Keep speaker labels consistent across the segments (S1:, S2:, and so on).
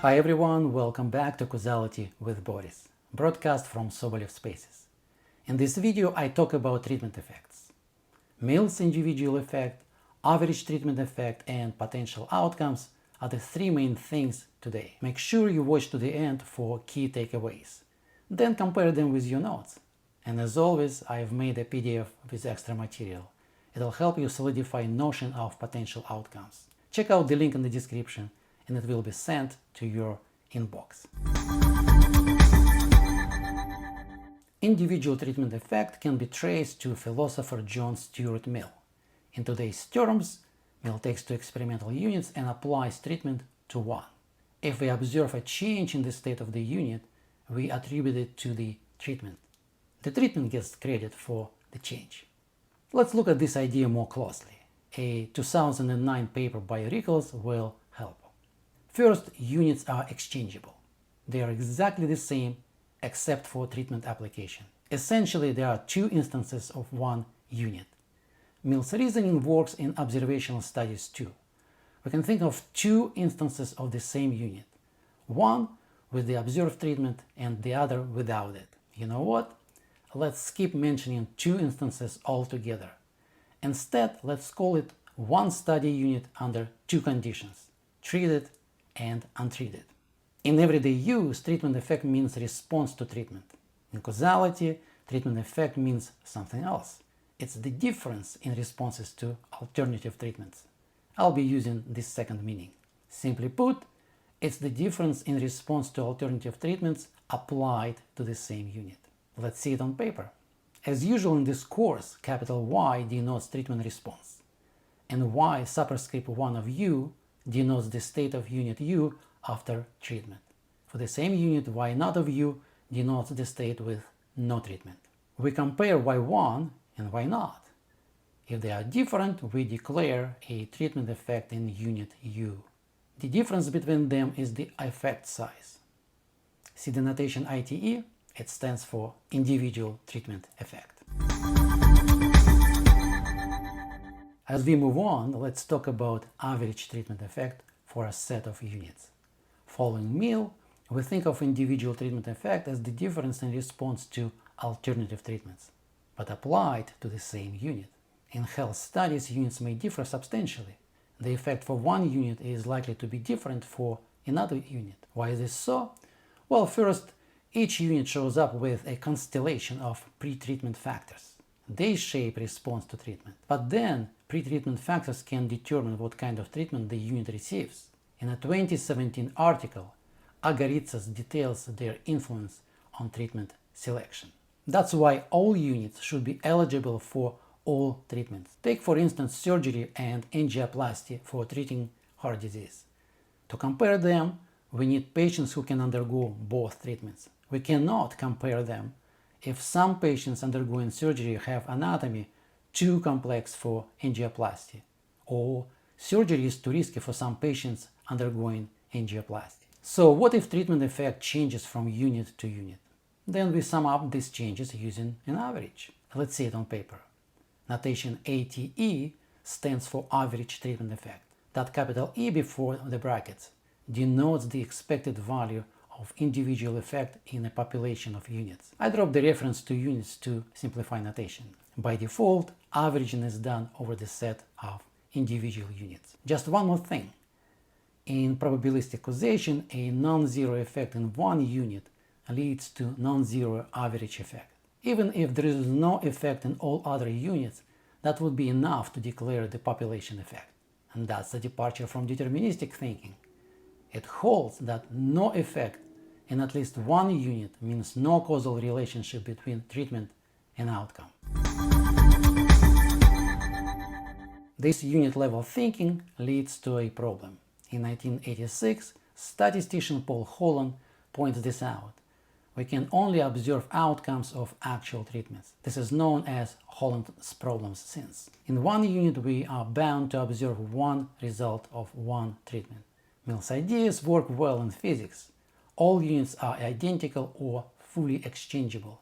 S1: Hi everyone, welcome back to Causality with Boris, broadcast from Sobolev Spaces. In this video I talk about treatment effects. Mills individual effect, average treatment effect and potential outcomes are the three main things today. Make sure you watch to the end for key takeaways. Then compare them with your notes. And as always, I've made a PDF with extra material. It'll help you solidify notion of potential outcomes. Check out the link in the description and it will be sent to your inbox. Individual treatment effect can be traced to philosopher John Stuart Mill. In today's terms, Mill takes two experimental units and applies treatment to one. If we observe a change in the state of the unit, we attribute it to the treatment. The treatment gets credit for the change. Let's look at this idea more closely. A 2009 paper by Rickles will help. First, units are exchangeable. They are exactly the same except for treatment application. Essentially, there are two instances of one unit. Mill's reasoning works in observational studies too. We can think of two instances of the same unit. One with the observed treatment and the other without it. You know what? Let's skip mentioning two instances altogether. Instead, let's call it one study unit under two conditions: treated and untreated. In everyday use, treatment effect means response to treatment. In causality, treatment effect means something else. It's the difference in responses to alternative treatments. I'll be using this second meaning. Simply put, it's the difference in response to alternative treatments applied to the same unit. Let's see it on paper. As usual in this course, capital Y denotes treatment response, and Y superscript 1 of U denotes the state of unit U after treatment. For the same unit, Y naught of U denotes the state with no treatment. We compare Y1 and Y naught. If they are different, we declare a treatment effect in unit U. The difference between them is the effect size. See the notation ITE? It stands for individual treatment effect. As we move on, let's talk about average treatment effect for a set of units. Following Mill, we think of individual treatment effect as the difference in response to alternative treatments, but applied to the same unit. In health studies, units may differ substantially. The effect for one unit is likely to be different for another unit. Why is this so? Well, first, each unit shows up with a constellation of pre-treatment factors. They shape response to treatment. But then, pre-treatment factors can determine what kind of treatment the unit receives. In a 2017 article, Agaritsas details their influence on treatment selection. That's why all units should be eligible for all treatments. Take for instance surgery and angioplasty for treating heart disease. To compare them, we need patients who can undergo both treatments. We cannot compare them if some patients undergoing surgery have anatomy too complex for angioplasty, or surgery is too risky for some patients undergoing angioplasty. So what if treatment effect changes from unit to unit? Then we sum up these changes using an average. Let's see it on paper. Notation ATE stands for average treatment effect. That capital E before the brackets denotes the expected value of individual effect in a population of units. I drop the reference to units to simplify notation. By default, averaging is done over the set of individual units. Just one more thing. In probabilistic causation, a non-zero effect in one unit leads to non-zero average effect. Even if there is no effect in all other units, that would be enough to declare the population effect. And that's a departure from deterministic thinking. It holds that no effect in at least one unit means no causal relationship between treatment and outcome. This unit-level thinking leads to a problem. In 1986, statistician Paul Holland points this out. We can only observe outcomes of actual treatments. This is known as Holland's problem since. In one unit, we are bound to observe one result of one treatment. Mill's ideas work well in physics. All units are identical or fully exchangeable.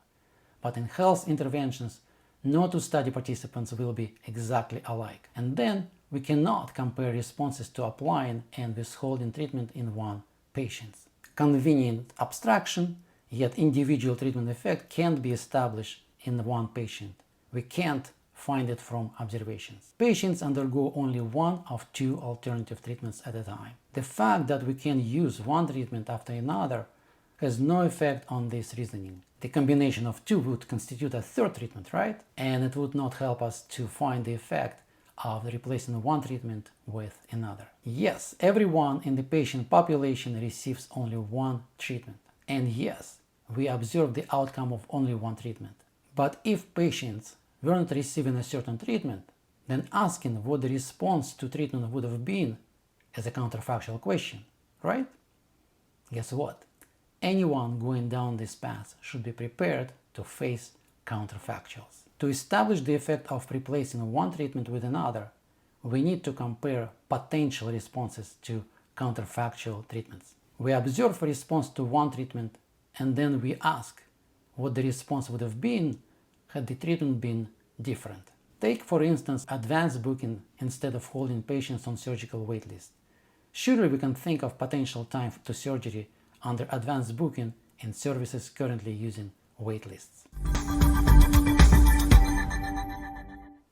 S1: But in health interventions, no two study participants will be exactly alike. And then we cannot compare responses to applying and withholding treatment in one patients. Convenient abstraction, yet individual treatment effect can't be established in one patient. We can't find it from observations. Patients undergo only one of two alternative treatments at a time. The fact that we can use one treatment after another has no effect on this reasoning. The combination of two would constitute a third treatment, right? And it would not help us to find the effect of replacing one treatment with another. Yes, everyone in the patient population receives only one treatment. And yes, we observe the outcome of only one treatment. But if patients weren't receiving a certain treatment, then asking what the response to treatment would have been is a counterfactual question, right? Guess what? Anyone going down this path should be prepared to face counterfactuals. To establish the effect of replacing one treatment with another, we need to compare potential responses to counterfactual treatments. We observe a response to one treatment and then we ask what the response would have been had the treatment been different. Take, for instance, advanced booking instead of holding patients on surgical waitlist. Surely we can think of potential time to surgery under advanced booking in services currently using waitlists.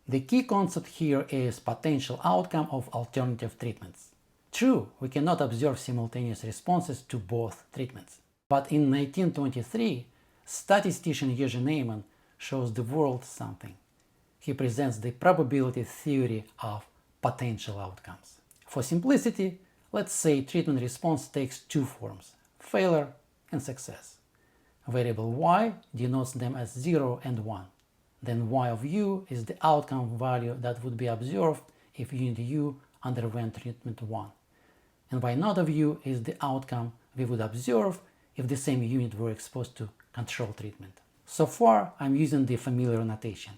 S1: The key concept here is potential outcome of alternative treatments. True, we cannot observe simultaneous responses to both treatments. But in 1923, statistician Jerzy Neyman shows the world something. He presents the probability theory of potential outcomes. For simplicity, let's say treatment response takes two forms: failure and success. Variable y denotes them as 0 and 1. Then y of u is the outcome value that would be observed if unit u underwent treatment 1. And y naught of u is the outcome we would observe if the same unit were exposed to control treatment. So far, I'm using the familiar notation.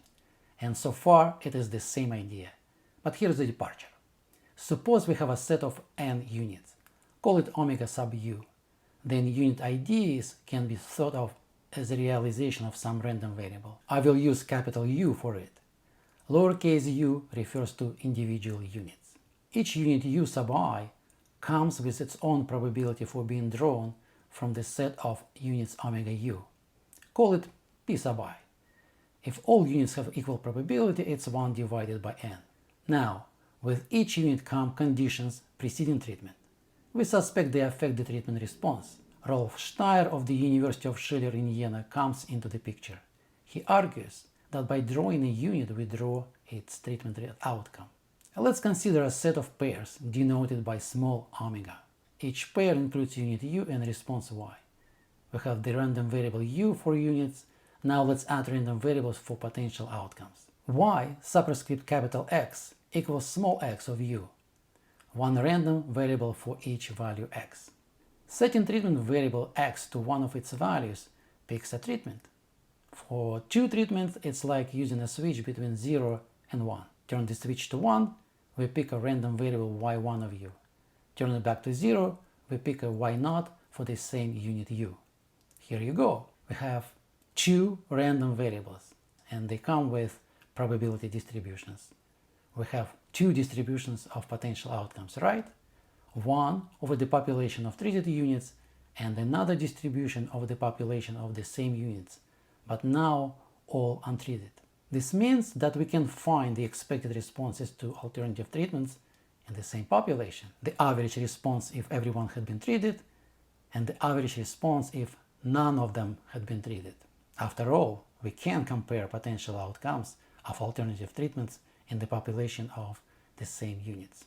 S1: And so far, it is the same idea. But here's the departure. Suppose we have a set of n units. Call it omega sub u. Then unit IDs can be thought of as a realization of some random variable. I will use capital U for it. Lowercase u refers to individual units. Each unit u sub I comes with its own probability for being drawn from the set of units omega u. Call it p sub I. If all units have equal probability, it's 1 divided by n. Now, with each unit come conditions preceding treatment. We suspect they affect the treatment response. Rolf Steyer of the University of Schiller in Jena comes into the picture. He argues that by drawing a unit we draw its treatment outcome. Let's consider a set of pairs denoted by small omega. Each pair includes unit u and response y. We have the random variable u for units. Now let's add random variables for potential outcomes. Y superscript capital X equals small x of u. One random variable for each value x. Setting treatment variable x to one of its values picks a treatment. For two treatments, it's like using a switch between 0 and 1. Turn the switch to 1, we pick a random variable y1 of u. Turn it back to 0, we pick a y0 for the same unit u. Here you go. We have two random variables, and they come with probability distributions. We have two distributions of potential outcomes, right? One over the population of treated units and another distribution over the population of the same units, but now all untreated. This means that we can find the expected responses to alternative treatments in the same population. The average response if everyone had been treated, and the average response if none of them had been treated. After all, we can compare potential outcomes of alternative treatments in the population of the same units.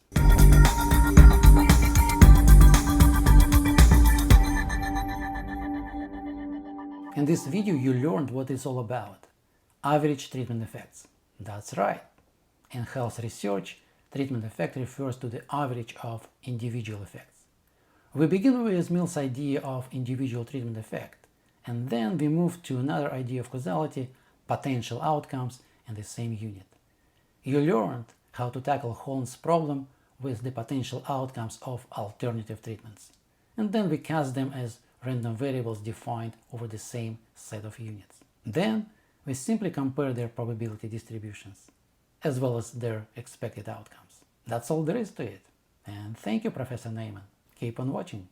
S1: In this video you learned what it's all about. Average treatment effects. That's right. In health research, treatment effect refers to the average of individual effects. We begin with Mill's idea of individual treatment effect, and then we move to another idea of causality, potential outcomes in the same unit. You learned how to tackle Holland's problem with the potential outcomes of alternative treatments, and then we cast them as random variables defined over the same set of units. Then we simply compare their probability distributions, as well as their expected outcomes. That's all there is to it. And thank you, Professor Neyman. Keep on watching.